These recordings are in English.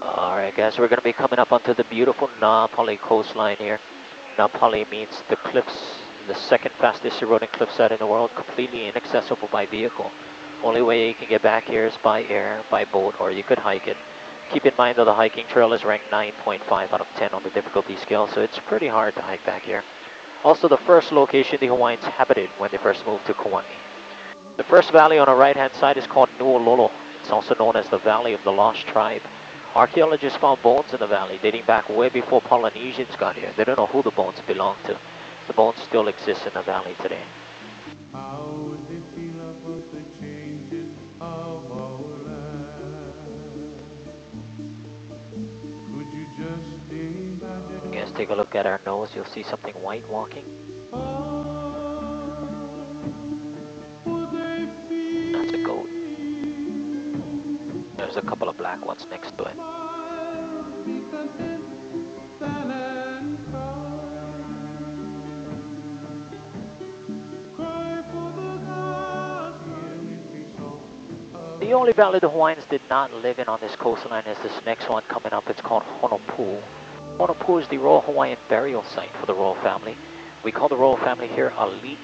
Alright guys, we're going to be coming up onto the beautiful Na Pali coastline here. Na Pali means the cliffs, the second fastest eroding cliffside in the world, completely inaccessible by vehicle. Only way you can get back here is by air, by boat, or you could hike it. Keep in mind that the hiking trail is ranked 9.5 out of 10 on the difficulty scale, so it's pretty hard to hike back here. Also the first location the Hawaiians habited when they first moved to Kauai. The first valley on the right hand side is called Nuololo. It's also known as the Valley of the Lost Tribe. Archaeologists found bones in the valley dating back way before Polynesians got here. They don't know who the bones belong to. The bones still exist in the valley today. How would they feel about the changes of our land? Could you just imagine? Guys, take a look at our nose. You'll see something white walking. That's a goat. There's a couple of black ones next to it. The only valley the Hawaiians did not live in on this coastline is this next one coming up. It's called Honopu. Honopu is the Royal Hawaiian burial site for the royal family. We call the royal family here Ali'i.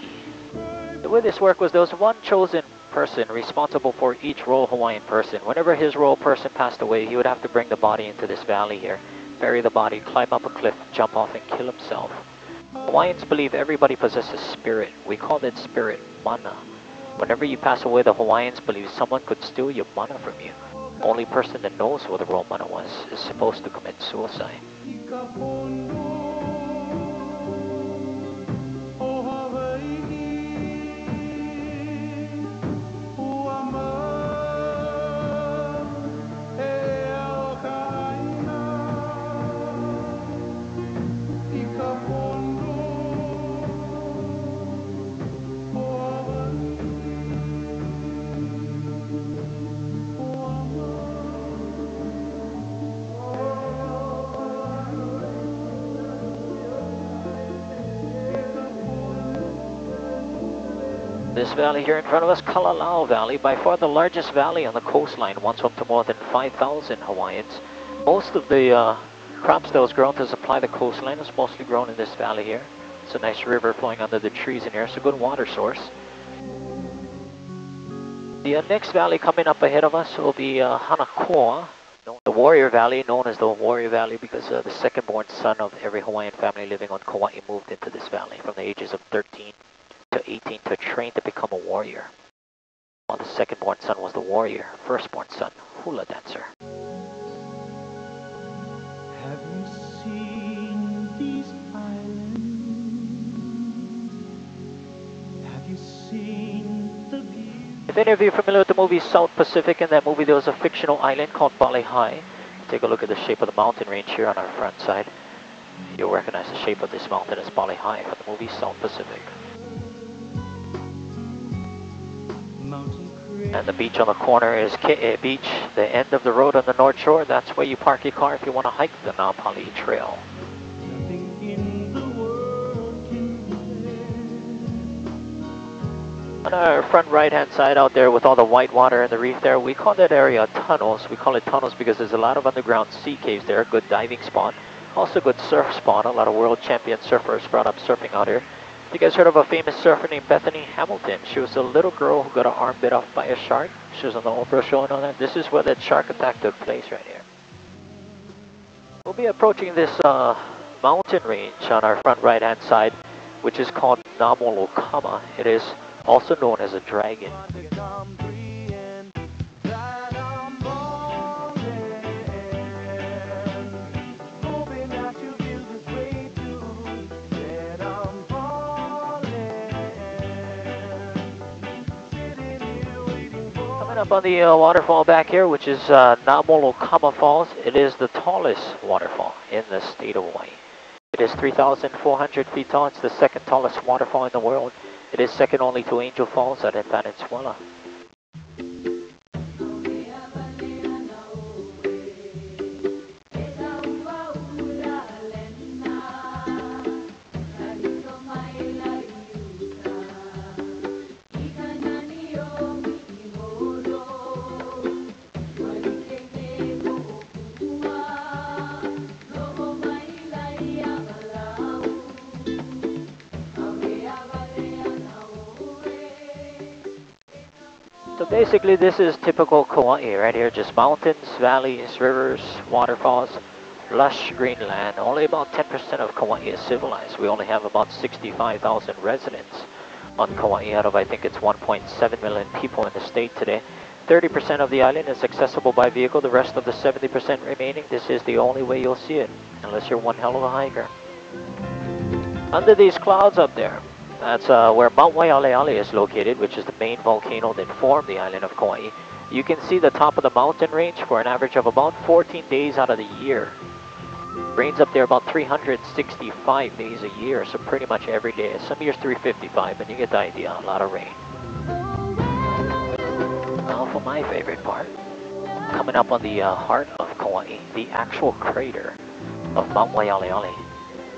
The way this worked was there was one chosen person responsible for each royal Hawaiian person. Whenever his royal person passed away, he would have to bring the body into this valley here, bury the body, climb up a cliff, jump off and kill himself. Hawaiians believe everybody possesses spirit. We call that spirit mana. Whenever you pass away, the Hawaiians believe someone could steal your mana from you. Only person that knows where the raw mana was is supposed to commit suicide. This valley here in front of us, Kalalau Valley, by far the largest valley on the coastline, once home to more than 5,000 Hawaiians. Most of the crops that was grown to supply the coastline is mostly grown in this valley here. It's a nice river flowing under the trees in here. It's a good water source. The next valley coming up ahead of us will be Hanakoa, the Warrior Valley, known as the Warrior Valley because the second-born son of every Hawaiian family living on Kauai moved into this valley from the ages of 13 to 18 to train to become a warrior. While the second-born son was the warrior, first-born son, hula dancer. Have you seen these islands? Have you seen the beauty? If any of you are familiar with the movie South Pacific, in that movie there was a fictional island called Balihai. Take a look at the shape of the mountain range here on our front side. You'll recognize the shape of this mountain as Balihai from the movie South Pacific. And the beach on the corner is Ke'e Beach, the end of the road on the North Shore. That's where you park your car if you want to hike the Na Pali Trail. On our front right-hand side out there with all the white water and the reef there, we call that area tunnels. We call it tunnels because there's a lot of underground sea caves there, good diving spot. Also good surf spot, a lot of world champion surfers brought up surfing out here. You guys heard of a famous surfer named Bethany Hamilton? She was a little girl who got her arm bit off by a shark. She was on the Oprah show and all that. This is where that shark attack took place right here. We'll be approaching this mountain range on our front right hand side, which is called Namolokama. It is also known as a dragon. Up on the waterfall back here, which is Namolokama Falls. It is the tallest waterfall in the state of Hawaii. It is 3,400 feet tall. It's the second tallest waterfall in the world. It is second only to Angel Falls at Venezuela. Basically, this is typical Kauai right here. Just mountains, valleys, rivers, waterfalls, lush green land. Only about 10% of Kauai is civilized. We only have about 65,000 residents on Kauai out of, I think it's 1.7 million people in the state today. 30% of the island is accessible by vehicle. The rest of the 70% remaining, this is the only way you'll see it, unless you're one hell of a hiker. Under these clouds up there, that's where Mount Waialeale is located, which is the main volcano that formed the island of Kauai. You can see the top of the mountain range for an average of about 14 days out of the year. Rains up there about 365 days a year, so pretty much every day. Some years 355, but you get the idea, a lot of rain. Now for my favorite part, coming up on the heart of Kauai, the actual crater of Mount Waialeale.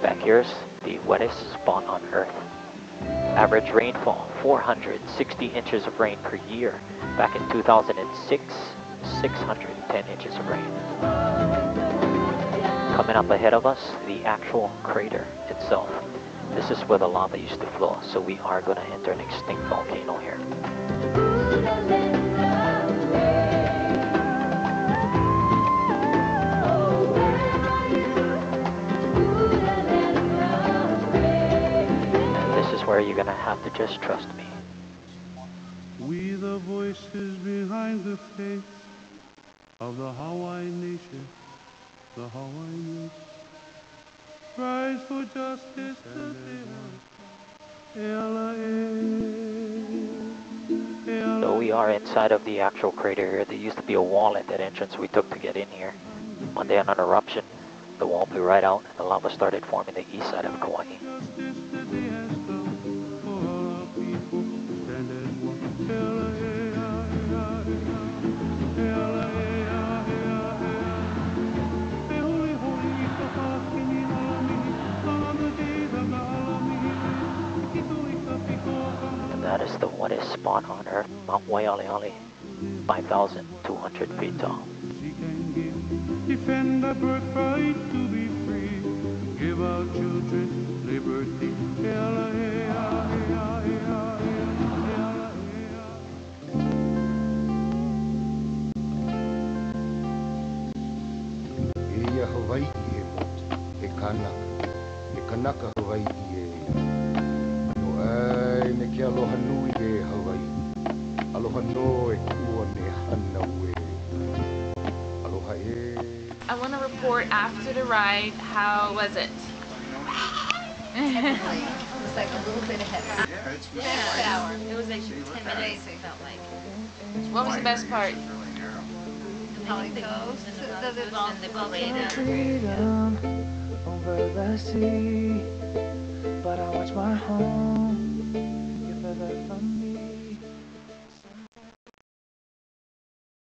Back here's the wettest spot on Earth. Average rainfall, 460 inches of rain per year. Back in 2006, 610 inches of rain. Coming up ahead of us, the actual crater itself. This is where the lava used to flow, so we are going to enter an extinct volcano here. Where you're gonna have to just trust me. We the voices behind the face of the Hawaii nation, the Hawaii nation. Rise for justice So we are inside of the actual crater here. There used to be a wall at that entrance we took to get in here. One day on an eruption, the wall blew right out and the lava started forming the east side of Kauai. That is the wettest spot on Earth, Mount Waialeale, 5,200 feet tall. Defend the birthright to be free. Give our children liberty. Ia Hawaii e kanaka Hawaii no ai me ke aloha nui e Hawaii aloha no e kua me hana ue aloha e. I want to report after the ride. How was it? It was like a little bit ahead. Yeah, it was like 10 minutes. It felt like. What was the best part? How it goes. The parade. Freedom over the sea, but I watch my home